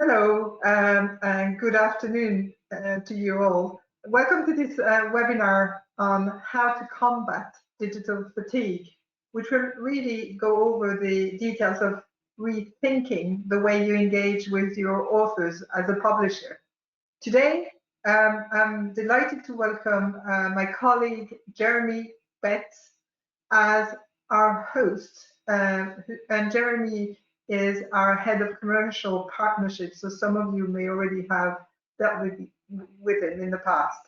Hello, and good afternoon to you all. Welcome to this webinar on how to combat digital fatigue, which will really go over the details of rethinking the way you engage with your authors as a publisher. Today, I'm delighted to welcome my colleague Jeremy Betts as our host. And Jeremy is our head of commercial partnerships, so some of you may already have dealt with him in the past.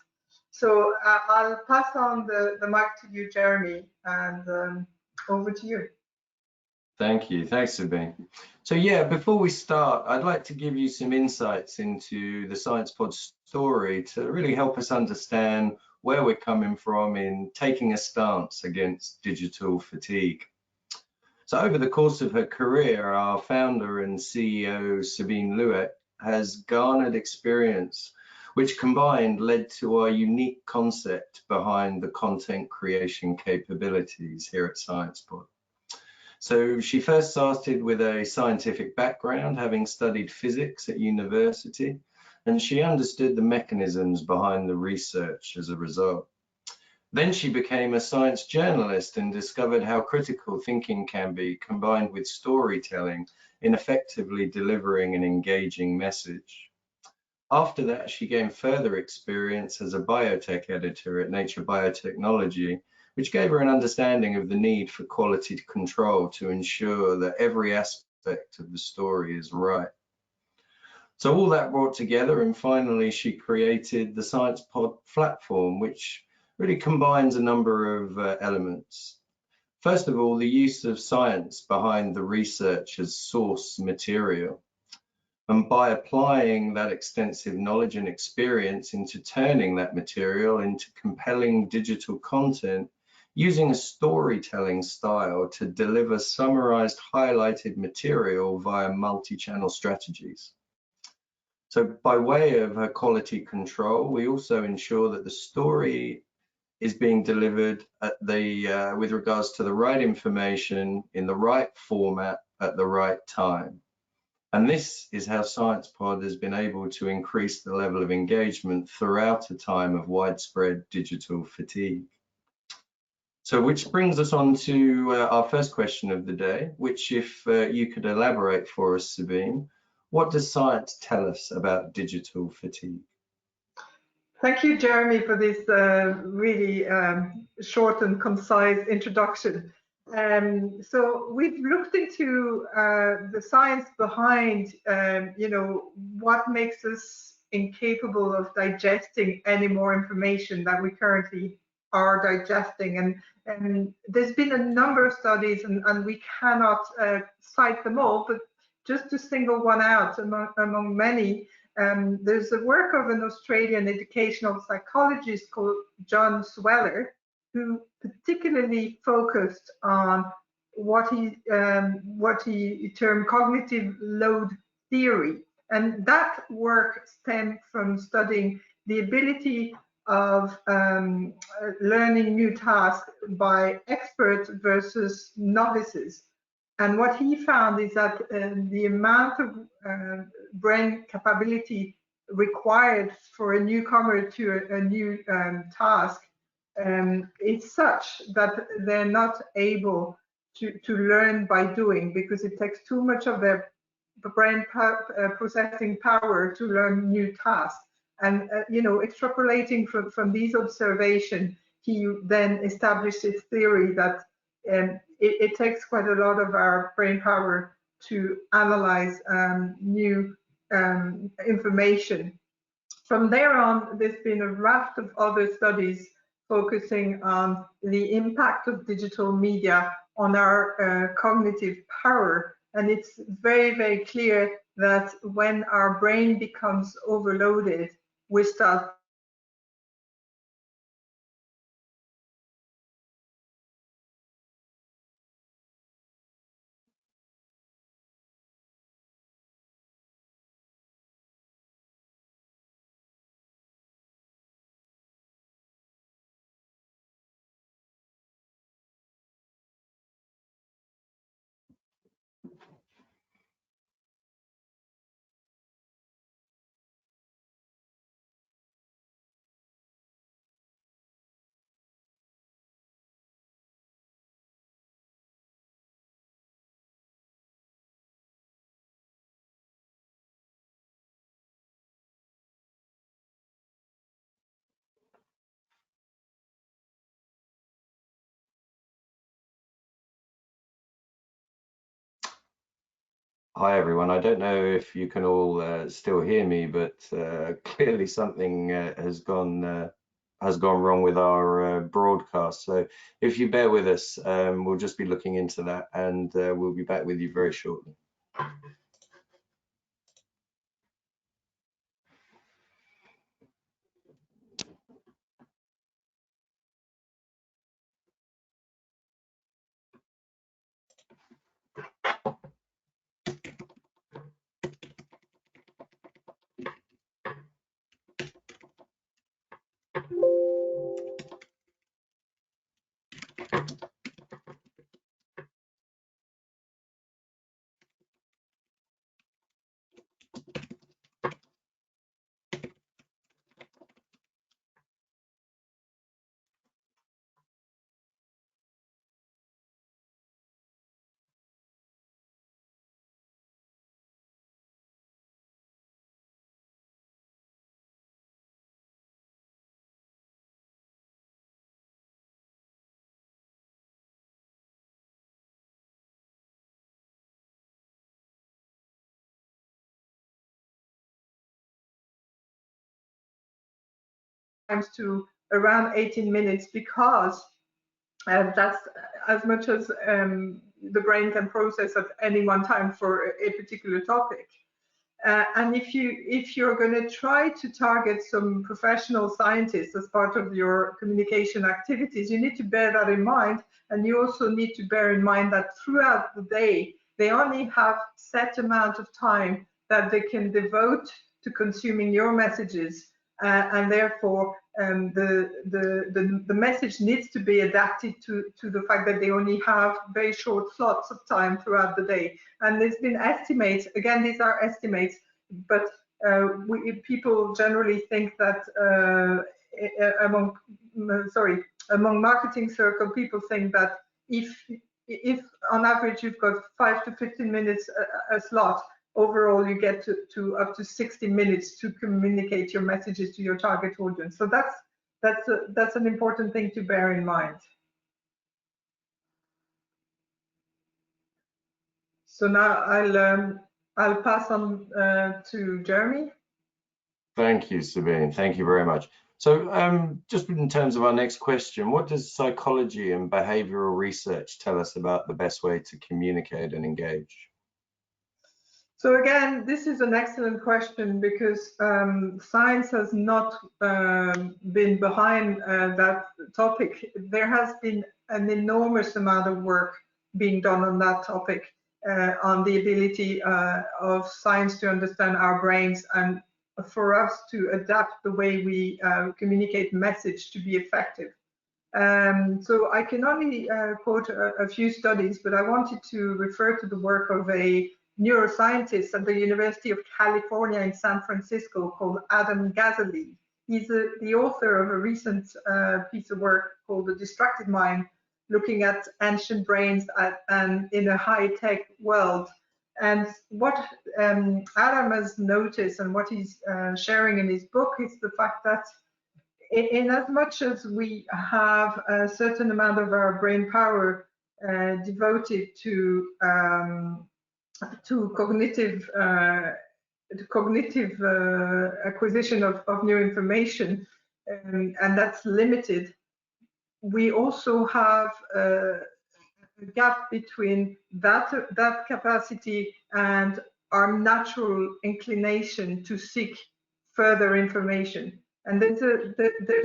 So I'll pass on the mic to you, Jeremy, and over to you. Thank you. Thanks, Sabine. So yeah, before we start, I'd like to give you some insights into the SciencePod story to really help us understand where we're coming from in taking a stance against digital fatigue. So over the course of her career, our founder and CEO, Sabine Lueck, has garnered experience which combined led to our unique concept behind the content creation capabilities here at SciencePod. So she first started with a scientific background, having studied physics at university, and she understood the mechanisms behind the research as a result. Then she became a science journalist and discovered how critical thinking can be combined with storytelling in effectively delivering an engaging message. After that, she gained further experience as a biotech editor at Nature Biotechnology, which gave her an understanding of the need for quality control to ensure that every aspect of the story is right. So all that brought together, and finally she created the SciencePod platform, which really combines a number of elements. First of all, the use of science behind the research as source material. And by applying that extensive knowledge and experience into turning that material into compelling digital content, using a storytelling style to deliver summarized, highlighted material via multi-channel strategies. So by way of her quality control, we also ensure that the story is being delivered at with regards to the right information in the right format at the right time. And this is how SciencePod has been able to increase the level of engagement throughout a time of widespread digital fatigue. So which brings us on to our first question of the day, which if you could elaborate for us, Sabine, what does science tell us about digital fatigue? Thank you, Jeremy, for this really short and concise introduction. So we've looked into the science behind, what makes us incapable of digesting any more information that we currently are digesting. And there's been a number of studies, and we cannot cite them all, but just to single one out among many, there's a work of an Australian educational psychologist called John Sweller, who particularly focused on what he termed cognitive load theory. And that work stemmed from studying the ability of learning new tasks by experts versus novices. And what he found is that the amount of brain capability required for a newcomer to a new task is such that they're not able to learn by doing, because it takes too much of their brain processing power to learn new tasks. And extrapolating from these observations, he then established his theory that it takes quite a lot of our brain power to analyze new information. From there on, there's been a raft of other studies focusing on the impact of digital media on our cognitive power. And it's very, very clear that when our brain becomes overloaded, we start Hi everyone. I don't know if you can all still hear me, but clearly something has gone wrong with our broadcast. So if you bear with us, we'll just be looking into that, and we'll be back with you very shortly. Times to around 18 minutes, because that's as much as the brain can process at any one time for a particular topic. And if you're going to try to target some professional scientists as part of your communication activities, you need to bear that in mind. And you also need to bear in mind that throughout the day, they only have set amount of time that they can devote to consuming your messages. And therefore, the message needs to be adapted to the fact that they only have very short slots of time throughout the day. And there's been estimates, again, these are estimates, but people generally think that among marketing circle, people think that if on average you've got 5 to 15 minutes a slot, overall you get to up to 60 minutes to communicate your messages to your target audience. So that's an important thing to bear in mind. So now I'll pass on to Jeremy. Thank you, Sabine. Thank you very much. So just in terms of our next question, what does psychology and behavioral research tell us about the best way to communicate and engage? So again, this is an excellent question, because science has not been behind that topic. There has been an enormous amount of work being done on that topic, on the ability of science to understand our brains, and for us to adapt the way we communicate message to be effective. So I can only quote a few studies, but I wanted to refer to the work of a neuroscientist at the University of California in San Francisco called Adam Gazzaley. He's the author of a recent piece of work called The Distracted Mind, looking at ancient brains and in a high-tech world. And what Adam has noticed, and what he's sharing in his book, is the fact that in as much as we have a certain amount of our brain power devoted to cognitive acquisition of new information, and that's limited, we also have a gap between that capacity and our natural inclination to seek further information. And there's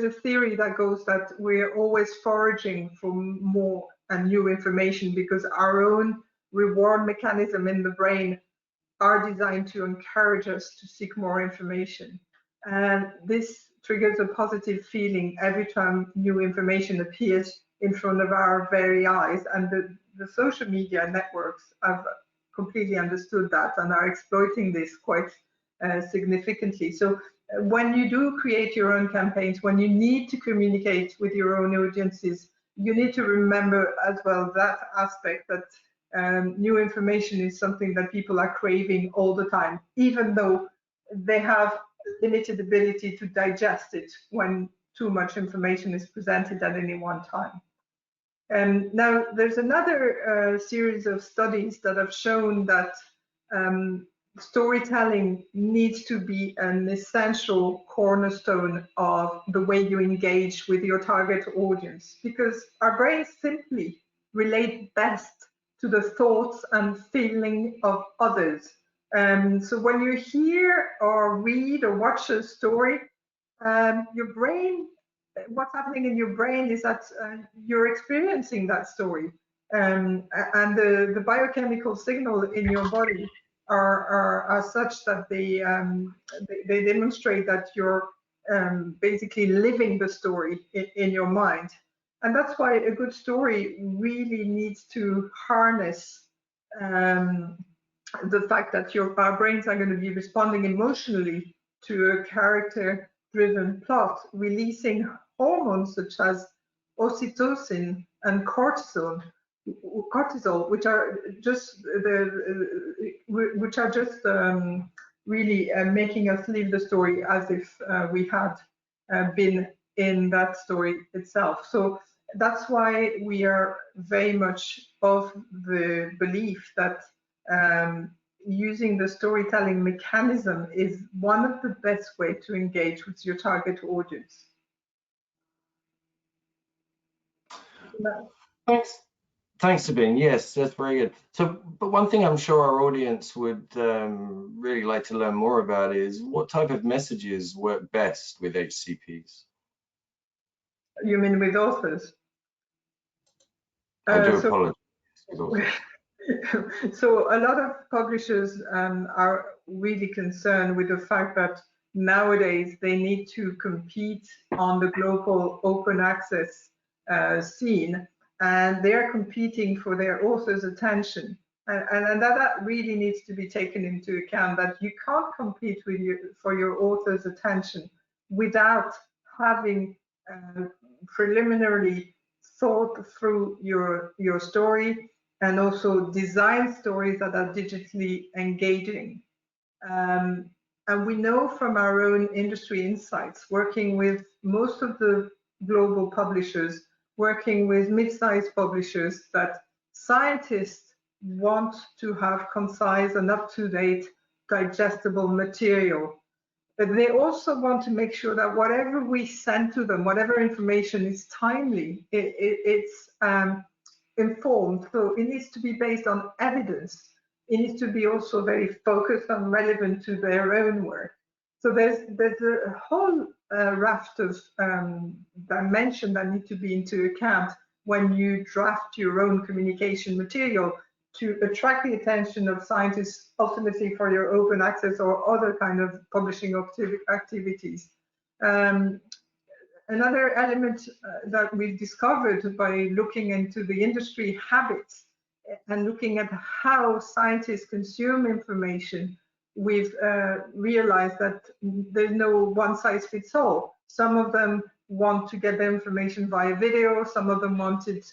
a theory that goes that we're always foraging for more and new information, because our own reward mechanism in the brain are designed to encourage us to seek more information. And this triggers a positive feeling every time new information appears in front of our very eyes. And the social media networks have completely understood that and are exploiting this quite significantly. So when you do create your own campaigns, when you need to communicate with your own audiences, you need to remember as well that aspect, that new information is something that people are craving all the time, even though they have limited ability to digest it when too much information is presented at any one time. Now, there's another series of studies that have shown that storytelling needs to be an essential cornerstone of the way you engage with your target audience, because our brains simply relate best to the thoughts and feeling of others. So when you hear or read or watch a story, your brain, what's happening in your brain is that you're experiencing that story. And the biochemical signal in your body are such that they demonstrate that you're basically living the story in your mind. And that's why a good story really needs to harness the fact that our brains are going to be responding emotionally to a character-driven plot, releasing hormones such as oxytocin and cortisol, which are just really making us live the story as if we had been in that story itself. So that's why we are very much of the belief that using the storytelling mechanism is one of the best way to engage with your target audience. Thanks, Sabine. Yes, that's very good. So, but one thing I'm sure our audience would really like to learn more about is what type of messages work best with HCPs? You mean with authors? I do apologize. So a lot of publishers are really concerned with the fact that nowadays they need to compete on the global open access scene, and they're competing for their authors' attention. And that really needs to be taken into account, that you can't compete for your author's attention without having preliminarily thought through your story, and also design stories that are digitally engaging. And we know from our own industry insights, working with most of the global publishers, working with mid-sized publishers, that scientists want to have concise and up-to-date digestible material. But they also want to make sure that whatever we send to them, whatever information is timely, it's informed. So it needs to be based on evidence. It needs to be also very focused and relevant to their own work. So there's a whole raft of dimension that need to be into account when you draft your own communication material to attract the attention of scientists, ultimately for your open access or other kind of publishing activities. Another element that we've discovered by looking into the industry habits and looking at how scientists consume information, we've realized that there's no one size fits all. Some of them want to get the information via video, some of them want it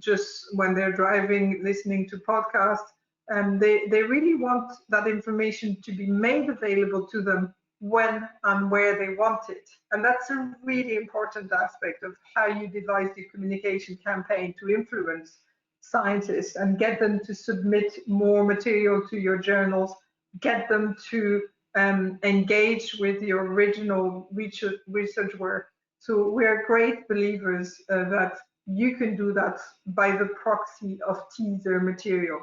just when they're driving, listening to podcasts, and they really want that information to be made available to them when and where they want it. And that's a really important aspect of how you devise your communication campaign to influence scientists and get them to submit more material to your journals, get them to engage with your original research work. So we're great believers that you can do that by the proxy of teaser material.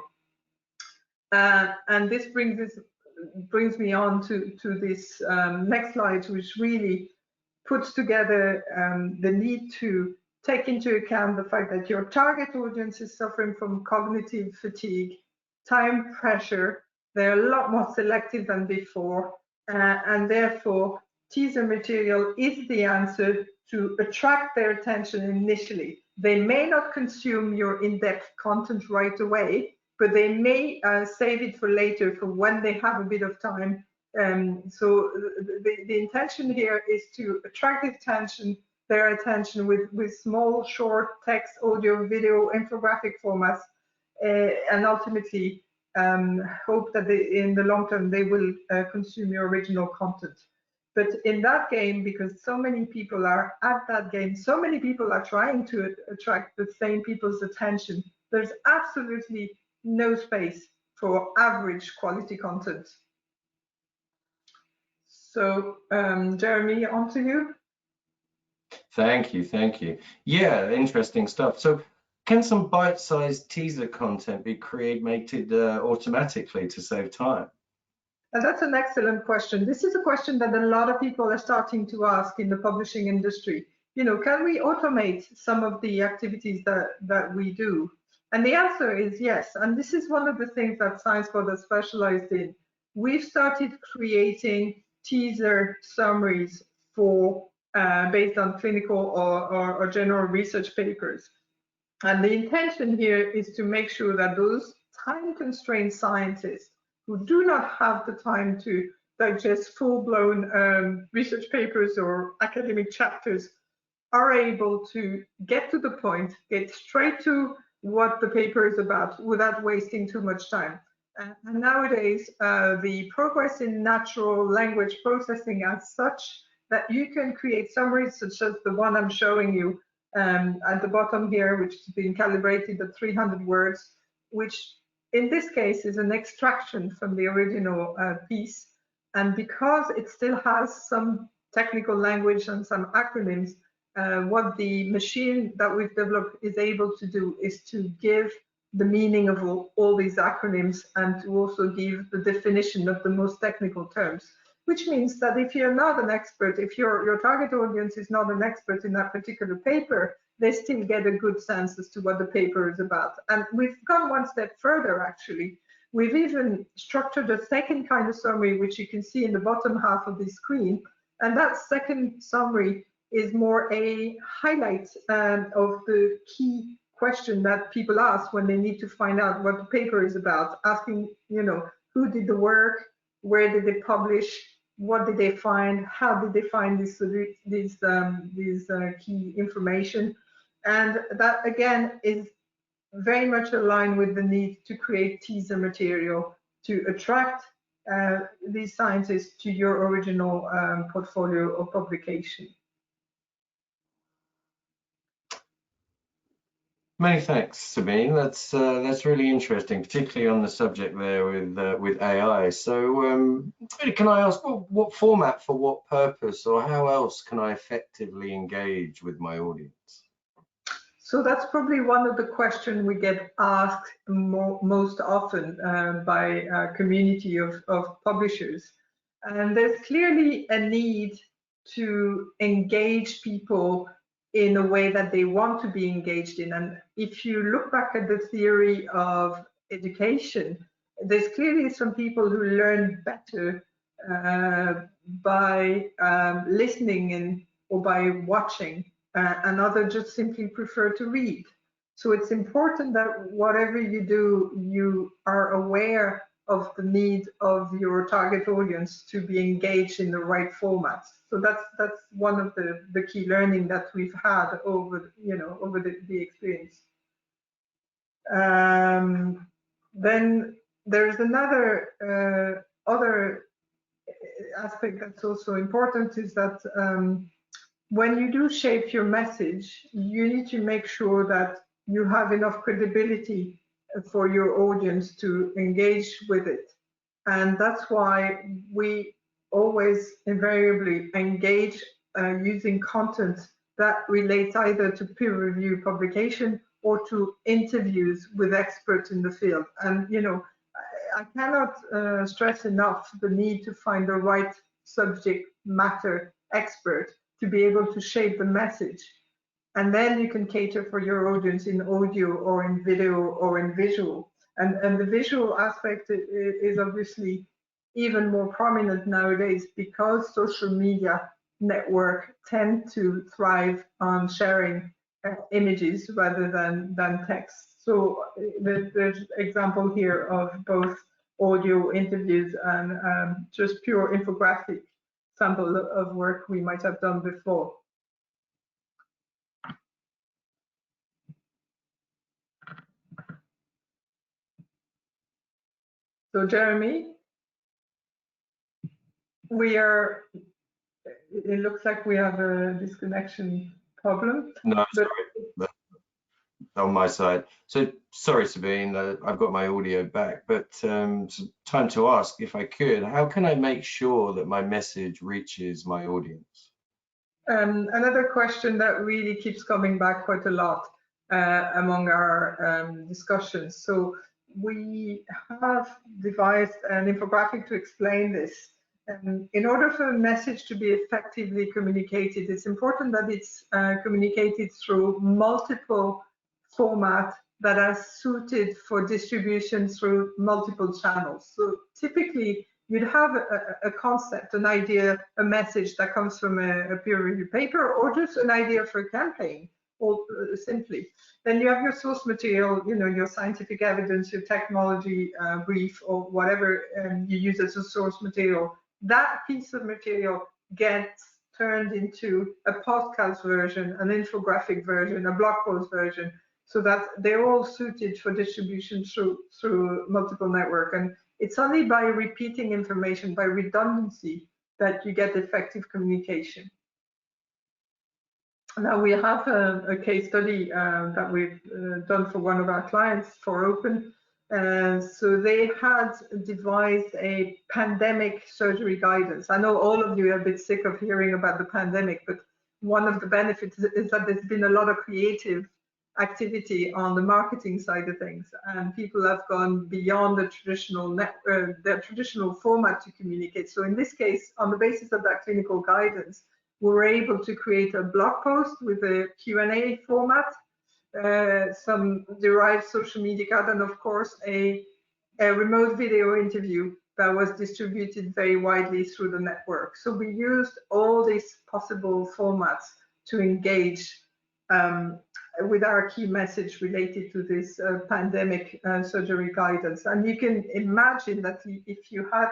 And this brings me on to this next slide, which really puts together the need to take into account the fact that your target audience is suffering from cognitive fatigue, time pressure. They're a lot more selective than before, and therefore teaser material is the answer to attract their attention initially. They may not consume your in-depth content right away, but they may save it for later, for when they have a bit of time. So the intention here is to attract their attention with small, short text, audio, video, infographic formats, and ultimately hope that in the long term they will consume your original content. But in that game, because so many people are at that game, so many people are trying to attract the same people's attention, there's absolutely no space for average quality content. So Jeremy, on to you. Thank you, thank you. Yeah, interesting stuff. So can some bite-sized teaser content be created automatically to save time? And that's an excellent question. This is a question that a lot of people are starting to ask in the publishing industry. You know, can we automate some of the activities that we do? And the answer is yes. And this is one of the things that SciencePod has specialized in. We've started creating teaser summaries for based on clinical or general research papers. And the intention here is to make sure that those time-constrained scientists who do not have the time to digest full-blown research papers or academic chapters are able to get to the point, get straight to what the paper is about without wasting too much time. And nowadays, the progress in natural language processing as such that you can create summaries such as the one I'm showing you at the bottom here, which has been calibrated at 300 words, which in this case is an extraction from the original piece. And because it still has some technical language and some acronyms, what the machine that we've developed is able to do is to give the meaning of all these acronyms and to also give the definition of the most technical terms, which means that if you're not an expert, if your target audience is not an expert in that particular paper, they still get a good sense as to what the paper is about. And we've gone one step further, actually. We've even structured a second kind of summary, which you can see in the bottom half of the screen. And that second summary is more a highlight of the key question that people ask when they need to find out what the paper is about, asking, you know, who did the work, where did they publish, what did they find, how did they find these key information. And that, again, is very much aligned with the need to create teaser material to attract these scientists to your original portfolio of publication. Many thanks, Sabine. That's really interesting, particularly on the subject there with AI. So, can I ask what format for what purpose, or how else can I effectively engage with my audience? So that's probably one of the questions we get asked most often by a community of publishers. And there's clearly a need to engage people in a way that they want to be engaged in. And if you look back at the theory of education, there's clearly some people who learn better by listening or by watching, and others just simply prefer to read. So it's important that whatever you do, you are aware of the need of your target audience to be engaged in the right formats. So that's one of the key learning that we've had over the experience. Then there's another other aspect that's also important is that when you do shape your message, you need to make sure that you have enough credibility for your audience to engage with it. And that's why we always invariably engage using content that relates either to peer-reviewed publication or to interviews with experts in the field. And, you know, I cannot stress enough the need to find the right subject matter expert to be able to shape the message. And then you can cater for your audience in audio or in video or in visual. And the visual aspect is obviously even more prominent nowadays because social media network tend to thrive on sharing images rather than text. So there's example here of both audio interviews and just pure infographic sample of work we might have done before. So Jeremy, it looks like we have a disconnection problem. No, sorry. on my side. So sorry, Sabine, I've got my audio back, but time to ask, if I could, how can I make sure that my message reaches my audience? Another question that really keeps coming back quite a lot among our discussions. So we have devised an infographic to explain this. In order for a message to be effectively communicated, it's important that it's communicated through multiple formats that are suited for distribution through multiple channels. So typically, you'd have a concept, an idea, a message that comes from a peer-reviewed paper, or just an idea for a campaign, or simply. Then you have your source material, you know, your scientific evidence, your technology brief, or whatever you use as a source material. That piece of material gets turned into a podcast version, an infographic version, a blog post version, so that they're all suited for distribution through multiple network. And it's only by repeating information, by redundancy, that you get effective communication. Now we have a case study that we've done for one of our clients for Open. So they had devised a pandemic surgery guidance. I know all of you are a bit sick of hearing about the pandemic, but one of the benefits is that there's been a lot of creative activity on the marketing side of things, and people have gone beyond the traditional format to communicate. So in this case, on the basis of that clinical guidance, we were able to create a blog post with a Q&A format, some derived social media card, and of course a remote video interview that was distributed very widely through the network. So we used all these possible formats to engage with our key message related to this pandemic surgery guidance. And you can imagine that if you had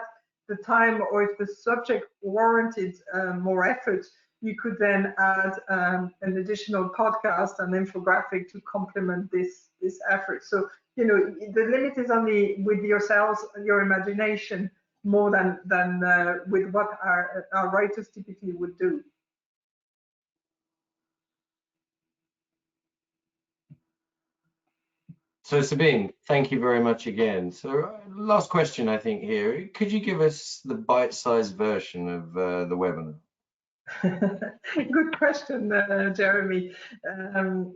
the time, or if the subject warranted more effort, you could then add an additional podcast and infographic to complement this effort. So, you know, the limit is only with yourselves, your imagination, more than with what our writers typically would do. So Sabine, thank you very much again. So last question, I think here, could you give us the bite-sized version of the webinar? Good question, Jeremy.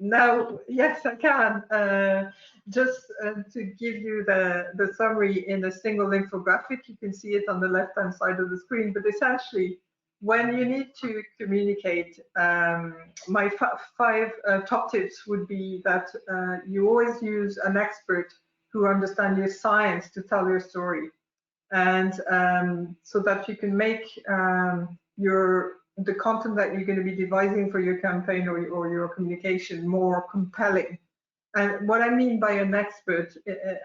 Now, yes, I can. Just to give you the summary in a single infographic, you can see it on the left-hand side of the screen. But essentially, when you need to communicate, my five top tips would be that you always use an expert who understands your science to tell your story, and so that you can make the content that you're going to be devising for your campaign or your communication more compelling. And what I mean by an expert,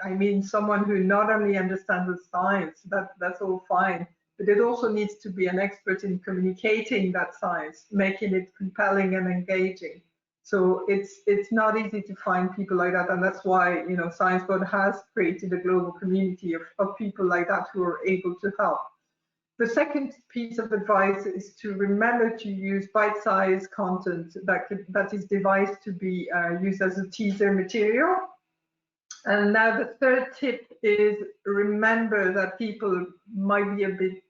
I mean someone who not only understands the science, that's all fine, but it also needs to be an expert in communicating that science, making it compelling and engaging. So it's not easy to find people like that, and that's why, you know, SciencePod has created a global community of people like that who are able to help. The second piece of advice is to remember to use bite-sized content that is devised to be used as a teaser material. And now the third tip is remember that people might be a bit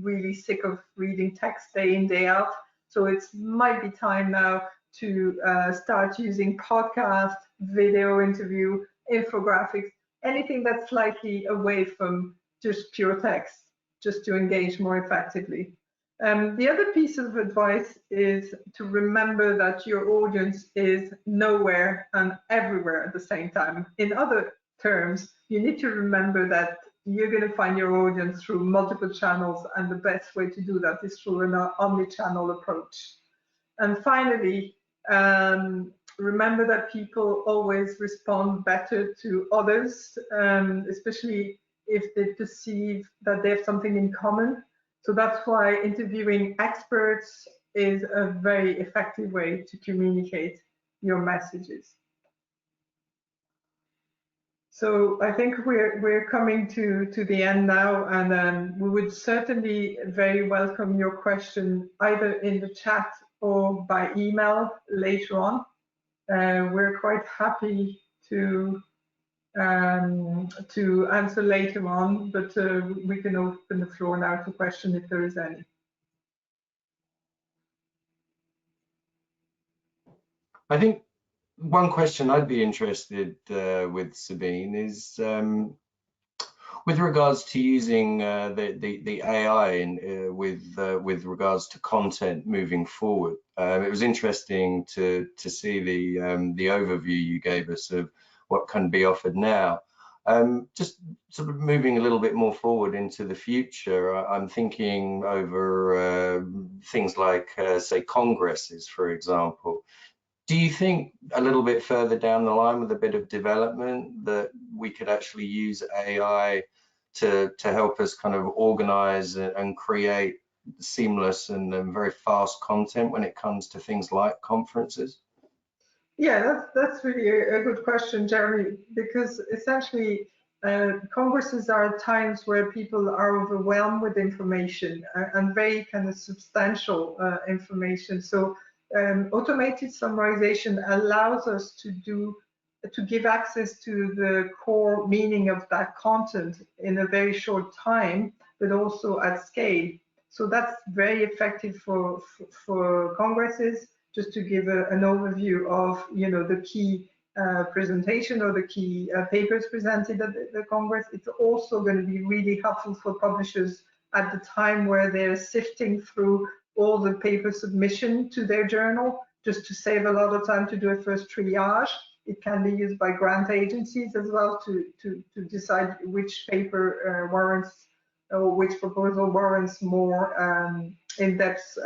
really sick of reading text day in, day out. So it might be time now to start using podcast, video interview, infographics, anything that's slightly away from just pure text, just to engage more effectively. The other piece of advice is to remember that your audience is nowhere and everywhere at the same time. In other terms, you need to remember that you're going to find your audience through multiple channels, and the best way to do that is through an omni-channel approach. And finally, remember that people always respond better to others, especially if they perceive that they have something in common. So that's why interviewing experts is a very effective way to communicate your messages. So I think we're coming to the end now, and we would certainly very welcome your question either in the chat or by email later on. we're quite happy to answer later on, but we can open the floor now to question if there is any. I think one question I'd be interested with Sabine is with regards to using the AI with regards to content moving forward. It was interesting to see the overview you gave us of what can be offered now. Just sort of moving a little bit more forward into the future, I'm thinking over things like, say, congresses, for example. Do you think a little bit further down the line with a bit of development that we could actually use AI to help us kind of organize and create seamless and very fast content when it comes to things like conferences? Yeah, that's really a good question, Jeremy, because essentially congresses are times where people are overwhelmed with information and very kind of substantial information. So automated summarization allows us to give access to the core meaning of that content in a very short time, but also at scale. So that's very effective for congresses. Just to give an overview of, the key presentation or the key papers presented at the Congress. It's also going to be really helpful for publishers at the time where they're sifting through all the paper submission to their journal, just to save a lot of time to do a first triage. It can be used by grant agencies as well to decide which paper warrants or which proposal warrants more in-depth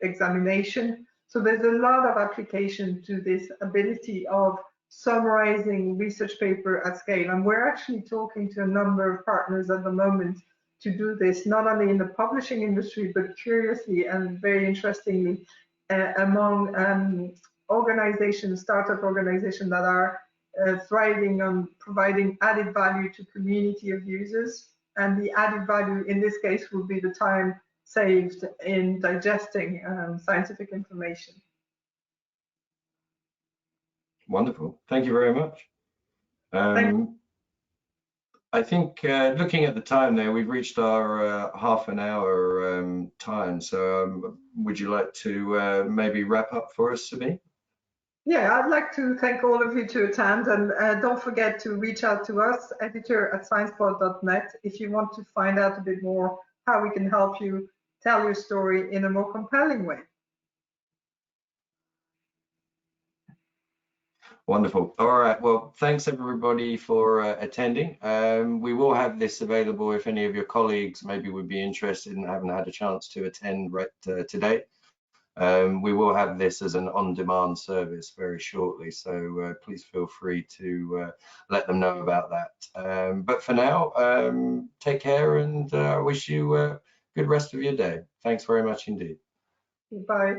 examination. So there's a lot of application to this ability of summarizing research paper at scale. And we're actually talking to a number of partners at the moment to do this, not only in the publishing industry, but curiously and very interestingly, among organizations, startup organizations that are thriving on providing added value to community of users. And the added value in this case will be the time saved in digesting scientific information. Wonderful. Thank you very much. I think looking at the time there, we've reached our half an hour time. So would you like to maybe wrap up for us, Sabine? Yeah, I'd like to thank all of you to attend, and don't forget to reach out to us, editor@sciencepod.net, if you want to find out a bit more how we can help you tell your story in a more compelling way. Wonderful. All right. Well, thanks everybody for attending. We will have this available if any of your colleagues maybe would be interested and haven't had a chance to attend today. We will have this as an on-demand service very shortly, so please feel free to let them know about that. But for now, take care, and I wish you a good rest of your day. Thanks very much indeed. Bye.